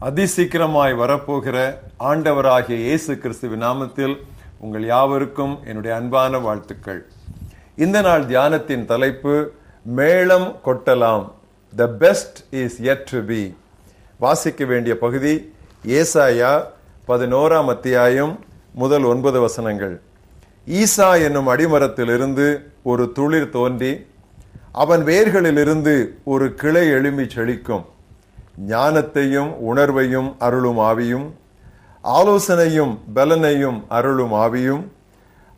அதிசீக்கிரமாய் வரப்போகிற ஆண்டவராகிய இயேசு கிறிஸ்துவின் நாமத்தில் உங்கள் யாவருக்கும் என்னுடைய அன்பான வாழ்த்துக்கள். இந்த நாள் தியானத்தின் தலைப்பு மேளம் கொட்டலாம், the best is yet to be. வாசிக்க வேண்டிய பகுதி ஏசாயா 11ஆம் அத்தியாயம் முதல் 9 வசனங்கள். ஈசா என்னும் அடிமரத்திலிருந்து ஒரு துளிர் தோன்றி அவன் வேர்களிலிருந்து ஒரு கிளை எழும்பி செழிக்கும். ஞானத்தையும் உணர்வையும் அருளும் ஆவியும், ஆலோசனையும் பலனையும் அருளும் ஆவியும்,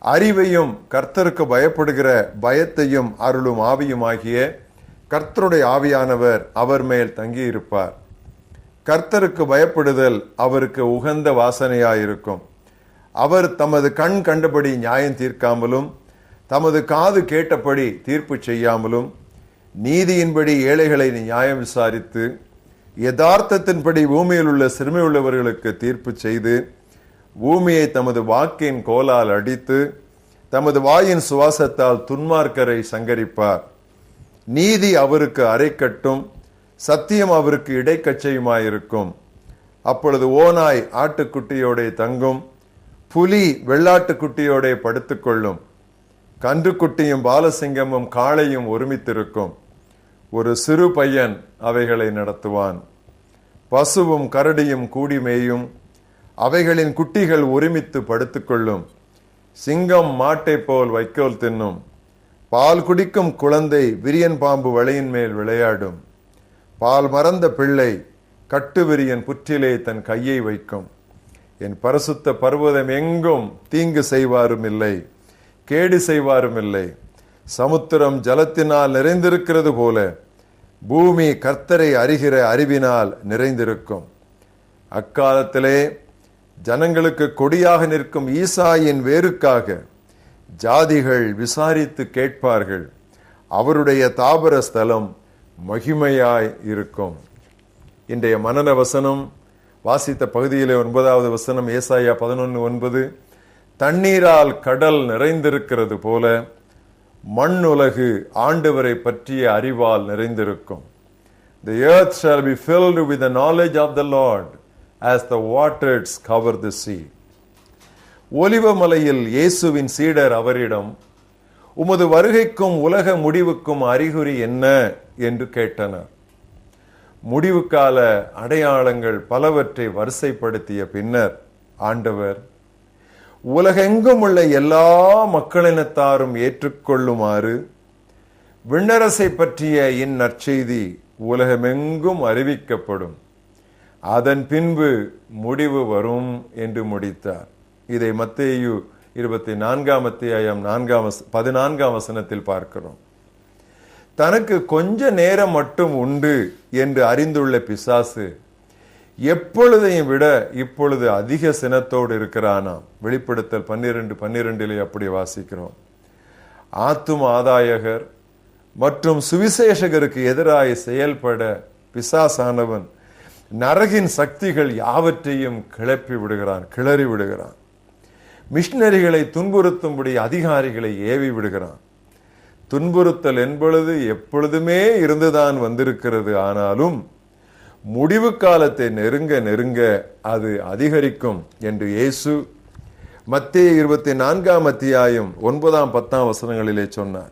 அறிவையும் கர்த்தருக்கு பயப்படுகிற பயத்தையும் அருளும் ஆவியுமாகிய கர்த்தருடைய ஆவியானவர் அவர் மேல் தங்கியிருப்பார். கர்த்தருக்கு பயப்படுதல் அவருக்கு உகந்த வாசனையாயிருக்கும். அவர் தமது கண் கண்டபடி நியாயம் தீர்க்காமலும் தமது காது கேட்டபடி தீர்ப்பு செய்யாமலும் நீதியின்படி ஏழைகளை நியாயம் விசாரித்து யதார்த்தத்தின்படி பூமியில் உள்ள சிறுமையுள்ளவர்களுக்கு தீர்ப்பு செய்து பூமியை தமது வாக்கின் கோலால் அடித்து தமது வாயின் சுவாசத்தால் துன்மார்க்கரை சங்கரிப்பார். நீதி அவருக்கு அரைக்கட்டும், சத்தியம் அவருக்கு இடைக்கச்சையுமாயிருக்கும். அப்பொழுது ஓநாய் ஆட்டுக்குட்டியோட தங்கும், புலி வெள்ளாட்டுக்குட்டியோட படுத்துக்கொள்ளும். கன்றுக்குட்டியும் பாலசிங்கமும் காளையும் ஒருமித்திருக்கும். ஒரு சிறு பையன் அவைகளை நடத்துவான். பசுவும் கரடியும் கூடி மேயும், அவைகளின் குட்டிகள் ஒருமித்து படுத்துக்கொள்ளும். சிங்கம் மாட்டை போல் வைக்கோல் தின்னும். பால் குடிக்கும் குழந்தை விரியன் பாம்பு வலையின் மேல் விளையாடும். பால் மறந்த பிள்ளை கட்டுவிரியன் புற்றிலே தன் கையை வைக்கும். என் பரிசுத்த பர்வதம் எங்கும் தீங்கு செய்வாரும் இல்லை, கேடு செய்வாரும் இல்லை. சமுத்திரம் ஜலத்தினால் நிறைந்திருக்கிறது போல பூமி கர்த்தரை அறிகிற அறிவினால் நிறைந்திருக்கும். அக்காலத்திலே ஜனங்களுக்கு கொடியாக நிற்கும் ஈசாயின் வேருக்காக ஜாதிகள் விசாரித்து கேட்பார்கள். அவருடைய தாபர ஸ்தலம் மகிமையாய் இருக்கும். இன்றைய மனன வசனம் வாசித்த பகுதியிலே 9வது வசனம் ஏசாயா 11:9. தண்ணீரால் கடல் நிறைந்திருக்கிறது போல மண்ணுலகு ஆண்டவரை பற்றிய அறிவால் நிறைந்திருக்கும். The earth shall be filled with the knowledge of the Lord as the waters cover the sea. ஒலிவமலையில் இயேசுவின் சீடர் அவரிடம், உமது வருகைக்கும் உலக முடிவுக்கும் அறிகுறி என்ன என்று கேட்டனர். முடிவுக்கால அடையாளங்கள் பலவற்றை வரிசைப்படுத்திய பின்னர் ஆண்டவர், உலகெங்கும் உள்ள எல்லா மக்களினத்தாரும் ஏற்றுக்கொள்ளுமாறு விண்ணரசை பற்றிய இந்நற்செய்தி உலகமெங்கும் அறிவிக்கப்படும், அதன் பின்பு முடிவு வரும் என்று முடித்தார். இதை மத்தேயு 24ஆம் அத்தியாயம் 14ஆம் வசனத்தில் பார்க்கிறோம். தனக்கு கொஞ்ச நேரம் மட்டும் உண்டு என்று அறிந்துள்ள பிசாசு எப்பொழுதையும் விட இப்பொழுது அதிக சினத்தோடு இருக்கிறானாம். வெளிப்படுத்தல் 12:12 அப்படி வாசிக்கிறோம். ஆத்தும ஆதாயகர் மற்றும் சுவிசேஷகருக்கு எதிராக செயல்பட பிசாசானவன் நரகின் சக்திகள் யாவற்றையும் கிளறி விடுகிறான். மிஷனரிகளை துன்புறுத்தும்படி அதிகாரிகளை ஏவி விடுகிறான். துன்புறுத்தல் என்பொழுது எப்பொழுதுமே இருந்துதான் வந்திருக்கிறது. ஆனாலும் முடிவு காலத்தை நெருங்க நெருங்க அது அதிகரிக்கும் என்று இயேசு மத்தேயு 24ஆம் அத்தியாயம் 9, 10 வசனங்களிலே சொன்னார்.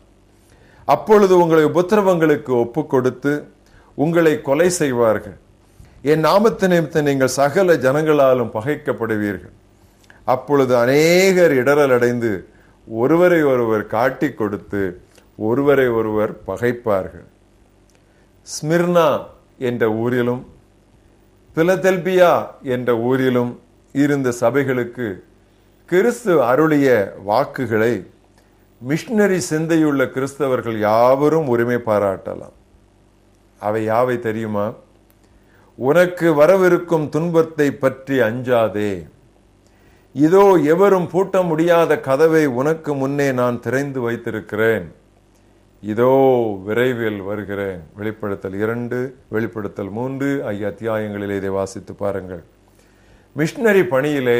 அப்பொழுது உங்களை உபத்திரவங்களுக்கு ஒப்பு கொடுத்து உங்களை கொலை செய்வார்கள். என் நாமத்து நிமித்தம் நீங்கள் சகல ஜனங்களாலும் பகைக்கப்படுவீர்கள். அப்பொழுது அநேகர் இடரல் அடைந்து ஒருவரை ஒருவர் காட்டி கொடுத்து ஒருவரை ஒருவர் பகைப்பார்கள். ஸ்மிர்னா என்ற ஊரிலும் பிலதெல்பியா என்ற ஊரிலும் இருந்த சபைகளுக்கு கிறிஸ்து அருளிய வாக்குகளை மிஷனரி சிந்தையுள்ள கிறிஸ்தவர்கள் யாவரும் உரிமை பாராட்டலாம். அவை யாவை தெரியுமா? உனக்கு வரவிருக்கும் துன்பத்தை பற்றி அஞ்சாதே, இதோ எவரும் பூட்ட முடியாத கதவை உனக்கு முன்னே நான் திறந்து வைத்திருக்கிறேன், இதோ விரைவில் வருகிறேன். வெளிப்படுத்தல் 2, வெளிப்படுத்தல் 3 ஆகிய அத்தியாயங்களிலே இதை வாசித்து பாருங்கள். மிஷனரி பணியிலே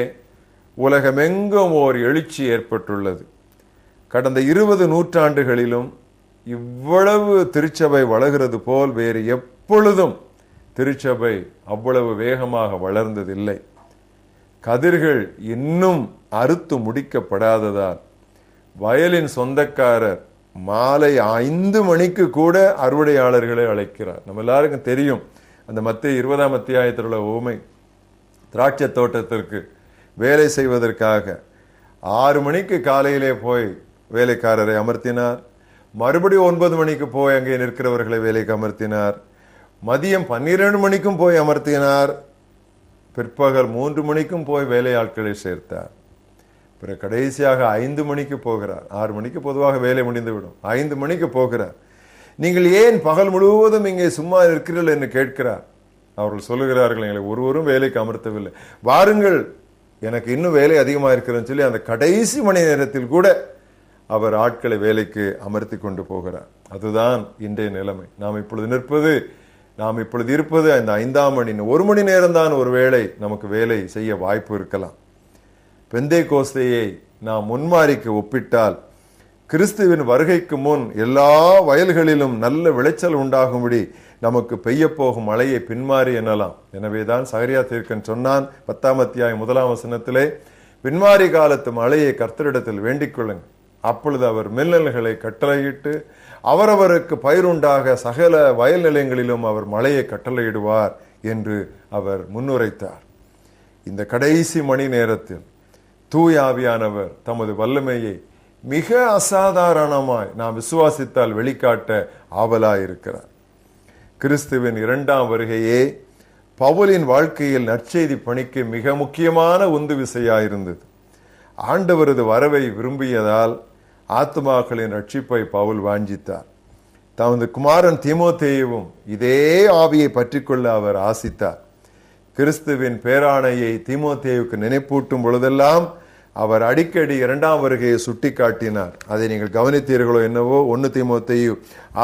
உலகமெங்கும் ஓர் எழுச்சி ஏற்பட்டுள்ளது. கடந்த 20 நூற்றாண்டுகளிலும் இவ்வளவு திருச்சபை வளர்கிறது போல் வேறு எப்பொழுதும் திருச்சபை அவ்வளவு வேகமாக வளர்ந்ததில்லை. கதிர்கள் இன்னும் அறுத்து முடிக்கப்படாததால் வயலின் சொந்தக்காரர் மாலை 5 மணிக்கு கூட அறுவடையாளர்களை அழைக்கிறார். நம்ம எல்லாருக்கும் தெரியும் அந்த மத்திய 20ஆம் அத்தியாயத்தில் உள்ள உவமை. திராட்சை தோட்டத்திற்கு வேலை செய்வதற்காக 6 மணிக்கு காலையிலே போய் வேலைக்காரரை அமர்த்தினார். மறுபடியும் 9 மணிக்கு போய் அங்கே நிற்கிறவர்களை வேலைக்கு அமர்த்தினார். மதியம் 12 மணிக்கும் போய் அமர்த்தினார். பிற்பகல் 3 மணிக்கும் போய் வேலையாட்களை சேர்த்தார். பிறகு கடைசியாக 5 மணிக்கு போகிறார். 6 மணிக்கு பொதுவாக வேலை முடிந்துவிடும். 5 மணிக்கு போகிறார். நீங்கள் ஏன் பகல் முழுவதும் இங்கே சும்மா இருக்கிறீர்கள் என்று கேட்கிறார். அவர்கள் சொல்லுகிறார்கள், எங்களை ஒருவரும் வேலைக்கு அமர்த்தவில்லை, வாருங்கள், எனக்கு இன்னும் வேலை அதிகமாக இருக்கிறதுன்னு சொல்லி அந்த கடைசி மணி நேரத்தில் கூட அவர் ஆட்களை வேலைக்கு அமர்த்தி கொண்டு போகிறார். அதுதான் இன்றைய நிலைமை. நாம் இப்பொழுது இருப்பது அந்த 5ஆம் மணி 1 மணி நேரம் தான் ஒரு வேளை நமக்கு வேலை செய்ய வாய்ப்பு இருக்கலாம். பெந்தேகோஸ்தையை நாம் முன்மாரிக்கு ஒப்பிட்டால் கிறிஸ்துவின் வருகைக்கு முன் எல்லா வயல்களிலும் நல்ல விளைச்சல் உண்டாகும்படி நமக்கு பெய்ய போகும் மழையை பின்மாறி எனலாம். எனவேதான் சகரியா தீர்க்கன் சொன்னான் 10ஆம் அத்தியாயம் 1ஆம் வசனத்திலே, பின்மாறி காலத்து மழையை கர்த்தரிடத்தில் வேண்டிக் கொள்ளுங்கள், அப்பொழுது அவர் மின்னல்களை கட்டளையிட்டு அவரவருக்கு பயிருண்டாக சகல வயல் நிலையங்களிலும் அவர் மழையை கட்டளையிடுவார் என்று அவர் முன்னுரைத்தார். இந்த கடைசி மணி நேரத்தில் தூய ஆவியானவர் தமது வல்லமையை மிக அசாதாரணமாய் நாம் விசுவாசித்தால் வெளிக்காட்ட ஆவலாயிருக்கிறார். கிறிஸ்துவின் 2ஆம் வருகையே பவுலின் வாழ்க்கையில் நற்செய்தி பணிக்கு மிக முக்கியமான உந்து விசையாயிருந்தது. ஆண்டவரது வரவை விரும்பியதால் ஆத்துமாக்களின் ரட்சிப்பை பவுல் வாஞ்சித்தார். தமது குமாரன் தீமோத்தேயுவும் இதே ஆவியை பற்றிக்கொள்ள அவர் ஆசித்தார். கிறிஸ்துவின் பேராணையை தீமோத்தேயுக்கு நினைப்பூட்டும் பொழுதெல்லாம் அவர் அடிக்கடி 2ஆம் வருகையை சுட்டி காட்டினார். அதை நீங்கள் கவனித்தீர்களோ என்னவோ? 1 தீமோத்தேயு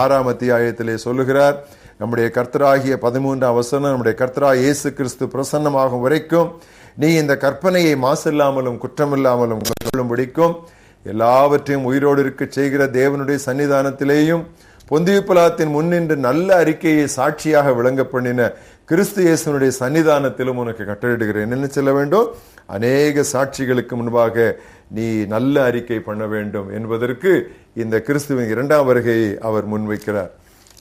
6ஆம் அத்தியாயத்திலே சொல்லுகிறார், நம்முடைய கர்த்தராகிய 13ஆம் வசனம், நம்முடைய கர்த்தராகிய இயேசு கிறிஸ்து பிரசன்னமாகும் வரைக்கும் நீ இந்த கற்பனையை மாசில்லாமலும் குற்றமில்லாமலும் கொள்ளும்படிக்கும் எல்லாவற்றையும் உயிரோடு இருக்க செய்கிற தேவனுடைய சன்னிதானத்திலேயும் பொந்தியு பிலாத்தின் முன்னின்று நல்ல அறிக்கையை சாட்சியாக விளங்க பண்ணின கிறிஸ்து இயேசுனுடைய சன்னிதானத்திலும் உனக்கு கட்டளையிடுகிறேன். என்ன சொல்ல வேண்டும்? அநேக சாட்சிகளுக்கு முன்பாக நீ நல்ல அறிக்கை பண்ண வேண்டும் என்பதற்கு இந்த கிறிஸ்துவின் 2ஆம் வருகையை அவர் முன்வைக்கிறார்.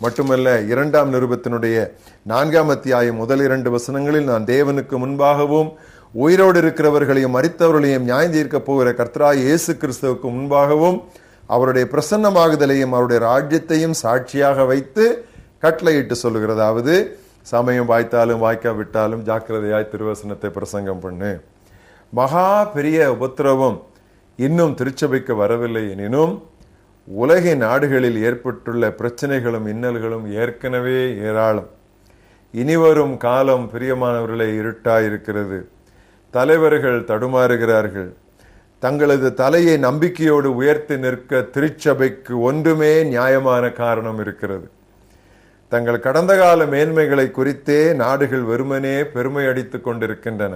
மட்டுமல்ல, 2ஆம் நிருபத்தினுடைய 4ஆம் அத்தியாயம் முதல் 2 வசனங்களில், நான் தேவனுக்கு முன்பாகவும் உயிரோடு இருக்கிறவர்களையும் மரித்தவர்களையும் நியாயம் தீர்க்க போகிற கர்த்தராகிய இயேசு கிறிஸ்துவுக்கு முன்பாகவும் அவருடைய பிரசன்னமாகுதலையும் அவருடைய ராஜ்யத்தையும் சாட்சியாக வைத்து கட்டளையிட்டு சொல்லுகிறதாவது, சமயம் வாய்த்தாலும் வாய்க்காவிட்டாலும் ஜாக்கிரதையாய் திருவசனத்தை பிரசங்கம் பண்ணு. மகா பெரிய உபத்திரவம் இன்னும் திருச்சபைக்கு வரவில்லை எனினும் உலகின் நாடுகளில் ஏற்பட்டுள்ள பிரச்சனைகளும் இன்னல்களும் ஏற்கனவே ஏராளம். இனிவரும் காலம் பிரியமானவர்களே இருட்டாயிருக்கிறது. தலைவர்கள் தடுமாறுகிறார்கள். தங்களது தலையை நம்பிக்கையோடு உயர்த்தி நிற்க திருச்சபைக்கு ஒன்றுமே நியாயமான காரணம் இருக்கிறது. தங்கள் கடந்த கால மேன்மைகளை குறித்தே நாடுகள் வெறுமனே பெருமை அடித்துக் கொண்டிருக்கின்றன.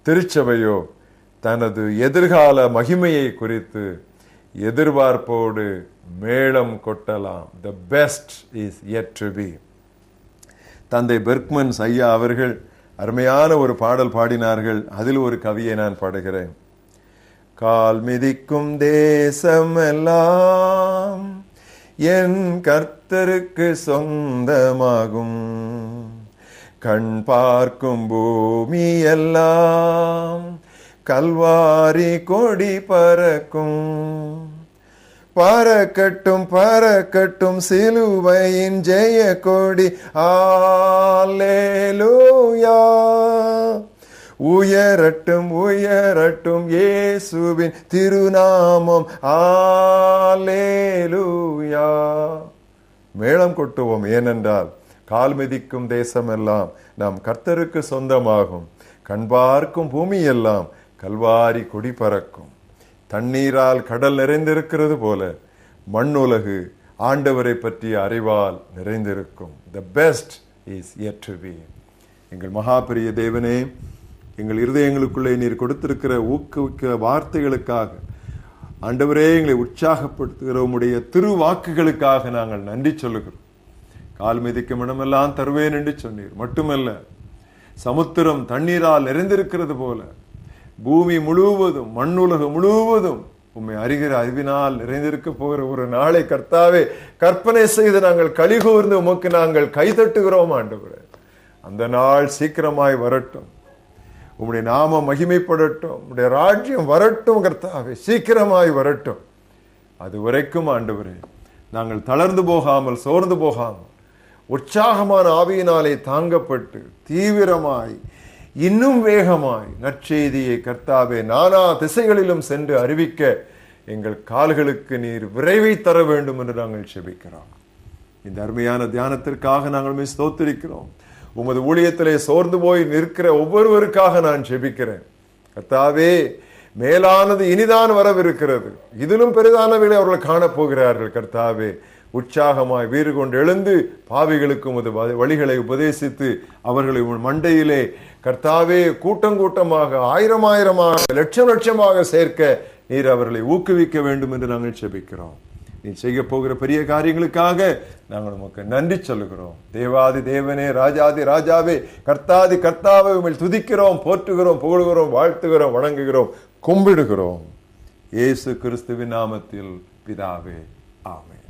திருச்சபையோ தனது எதிர்கால மகிமையை குறித்து எதிர்பார்ப்போடு மேளம் கொட்டலாம். The best is yet to be. தந்தை பெர்க்மன் ஐயா அவர்கள் அருமையான ஒரு பாடல் பாடினார்கள். அதில் ஒரு கவியை நான் பாடுகிறேன். கால் மிதிக்கும் தேசமெல்லாம் என் கர்த்தருக்கு சொந்தமாகும், கண் பார்க்கும் பூமி எல்லாம் கல்வாரி கொடி பறக்கும், பறக்கட்டும் பறக்கட்டும் சிலுவையின் ஜெய கொடி, அல்லேலூயா. உயரட்டும் உயரட்டும் இயேசுவின் திருநாமம், அல்லேலூயா. மேளம் கொட்டுவோம். ஏனென்றால் கால் மிதிக்கும் தேசமெல்லாம் நாம் கர்த்தருக்கு சொந்தமாகும், கண்பார்க்கும் பூமி எல்லாம் கல்வாரி கொடி பறக்கும். தண்ணீரால் கடல் நிறைந்திருக்கிறது போல மண்ணுலகு ஆண்டவரை பற்றிய அறிவால் நிறைந்திருக்கும். The best is yet to be. எங்கள் மகாபெரிய தேவனே, எங்கள் இருதயங்களுக்குள்ளே நீர் கொடுத்திருக்கிற ஊக்குவிக்க வார்த்தைகளுக்காக, ஆண்டவரே எங்களை உற்சாகப்படுத்துகிற உம்முடைய திருவாக்குகளுக்காக நாங்கள் நன்றி சொல்லுகிறோம். கால் மிதிக்கும் இடமெல்லாம் தருவேன் என்று சொன்னீர். மட்டுமல்ல, சமுத்திரம் தண்ணீரால் நிறைந்திருக்கிறது போல பூமி முழுவதும், மண்ணுலகம் முழுவதும் உம்மை அறிகிற அறிவினால் நிறைந்திருக்க போகிற ஒரு நாளை கர்த்தாவே கற்பனை செய்து நாங்கள் களிகூர்ந்து உமக்கு நாங்கள் கைதட்டுகிறோம் ஆண்டவரே. அந்த நாள் சீக்கிரமாய் வரட்டும். உம்முடைய நாமம் மகிமைப்படட்டும். உம்முடைய ராஜ்யம் வரட்டும் கர்த்தாவே, சீக்கிரமாய் வரட்டும். அது வரைக்கும் ஆண்டவரே நாங்கள் தளர்ந்து போகாமல், சோர்ந்து போகாமல், உற்சாகமான ஆவியினாலே தாங்கப்பட்டு தீவிரமாய் இன்னும் வேகமாய் நற்செய்தியை கர்த்தாவே நானா திசைகளிலும் சென்று அறிவிக்க எங்கள் கால்களுக்கு நீர் விரைவை தர வேண்டும் என்று நாங்கள் செபிக்கிறோம். இந்த அருமையான தியானத்திற்காக நாங்கள் ஸ்தோத்திரிக்கிறோம். உமது ஊழியத்திலே சோர்ந்து போய் நிற்கிற ஒவ்வொருவருக்காக நான் செபிக்கிறேன். கர்த்தாவே, மேலானது இனிதான் வரவிருக்கிறது. இதிலும் பெரிதானவர்களை அவர்கள் காணப்போகிறார்கள். கர்த்தாவே, உற்சாகமாய் வீறு கொண்டு எழுந்து பாவிகளுக்கு உமது வழிகளை உபதேசித்து அவர்களை மண்டையிலே கர்த்தாவே கூட்டம் கூட்டமாக, ஆயிரம் ஆயிரமாக, லட்சம் லட்சமாக சேர்க்க நீர் அவர்களை ஊக்குவிக்க வேண்டும் என்று நாங்கள் செபிக்கிறோம். நீ செய்ய போகிற பெரிய காரியங்களுக்காக நாங்கள் உமக்கு நன்றி சொல்லுகிறோம். தேவாதி தேவனே, ராஜாதி ராஜாவே, கர்த்தாதி கர்த்தாவை உம்மை துதிக்கிறோம், போற்றுகிறோம், புகழுகிறோம், வாழ்த்துகிறோம், வணங்குகிறோம், கும்பிடுகிறோம். இயேசு கிறிஸ்துவின் நாமத்தில் பிதாவே, ஆமென்.